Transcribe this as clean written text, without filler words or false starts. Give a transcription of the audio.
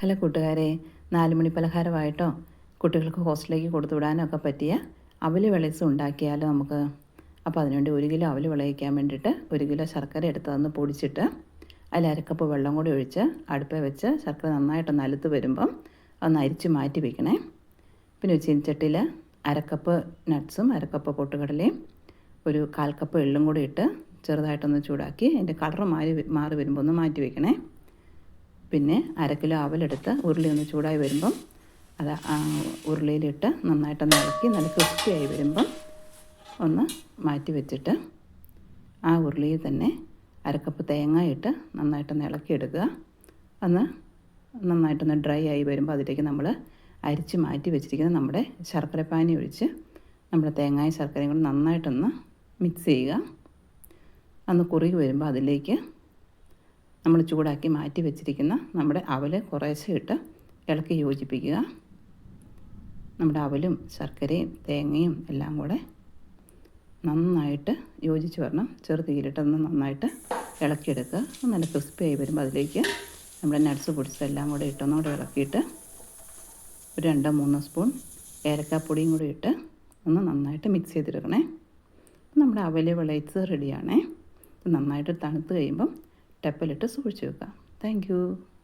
Hello കൂട്ടുകാരെ, 4 മണി പലഹാരമായിട്ടോ കുട്ടികൾക്ക് ഹോസ്റ്റലിലേക്ക് കൊടുത്തു വിടാനോ ഒക്കെ പറ്റിയ അവല് വെളയിച്ച് ഉണ്ടാക്കിയാലോ നമുക്ക്. അപ്പോൾ അതിനുവേണ്ടി 1 കിലോ അവല് വിളയിക്കാൻ വേണ്ടിയിട്ട് 1 കിലോ ശർക്കര എടുത്ത് അതൊന്ന് പൊടിച്ചിട്ട് അതിൽ അരക്കപ്പ് വെള്ളം കൂടി ഒഴിച്ച് അടുപ്പിൽ വെച്ച് ശർക്കര നന്നായിട്ടൊന്ന് അലുത്ത് വരുമ്പം അതൊന്ന് അരിച്ച് മാറ്റി വയ്ക്കണേ. പിന്നെ ഒരു ചീനച്ചട്ടിയിൽ അരക്കപ്പ് നട്ട്സും അരക്കപ്പ് പൊട്ടുകടലയും 1/4 കപ്പ് എള്ളും കൂടി ഇട്ട് ചെറുതായിട്ടൊന്ന് ചൂടാക്കി അതിൻ്റെ കളർ മാറി വരുമ്പോൾ ഒന്ന് മാറ്റി വയ്ക്കണേ. പിന്നെ 1/2 കിലോ അവലെടുത്ത് ഉരുളി ഒന്ന് ചൂടായി വരുമ്പം അത് ഉരുളിയിലിട്ട് നന്നായിട്ടൊന്ന് ഇളക്കി നല്ല ക്രിസ്പിയായി വരുമ്പം ഒന്ന് മാറ്റി വെച്ചിട്ട് ആ ഉരുളിയിൽ തന്നെ 1/2 കപ്പ് തേങ്ങ ഇട്ട് നന്നായിട്ടൊന്ന് ഇളക്കിയെടുക്കുക. ഒന്ന് നന്നായിട്ടൊന്ന് ഡ്രൈ ആയി വരുമ്പോൾ അതിലേക്ക് നമ്മൾ അരിച്ച് മാറ്റി വെച്ചിരിക്കുന്ന നമ്മുടെ ശർക്കരപ്പാനി ഒഴിച്ച് നമ്മുടെ തേങ്ങയും ശർക്കരയും കൂടി നന്നായിട്ടൊന്ന് മിക്സ് ചെയ്യുക. ഒന്ന് കുറുകി വരുമ്പോൾ അതിലേക്ക് നമ്മൾ ചൂടാക്കി മാറ്റി വെച്ചിരിക്കുന്ന നമ്മുടെ അവല് കുറേശ്ശെ ഇട്ട് ഇളക്കി യോജിപ്പിക്കുക. നമ്മുടെ അവലും ശർക്കരയും തേങ്ങയും എല്ലാം കൂടെ നന്നായിട്ട് യോജിച്ച് വരണം. ചെറു തീയിലിട്ടൊന്ന് നന്നായിട്ട് ഇളക്കിയെടുക്കുക. നല്ല ക്രിസ്പി ആയി വരുമ്പോൾ അതിലേക്ക് നമ്മുടെ നട്ട്സ് പൊടിച്ചതെല്ലാം കൂടെ ഇട്ടൊന്നുകൂടെ ഇളക്കിയിട്ട് ഒരു 2-3 സ്പൂൺ ഏലക്കാപ്പൊടിയും കൂടി ഇട്ട് ഒന്ന് നന്നായിട്ട് മിക്സ് ചെയ്തെടുക്കണേ. നമ്മുടെ അവല് വിളയിച്ച് റെഡിയാണേ. നന്നായിട്ട് തണുത്ത് കഴിയുമ്പം ടപ്പലിട്ട് സൂക്ഷിച്ച് വെക്കാം. Thank you.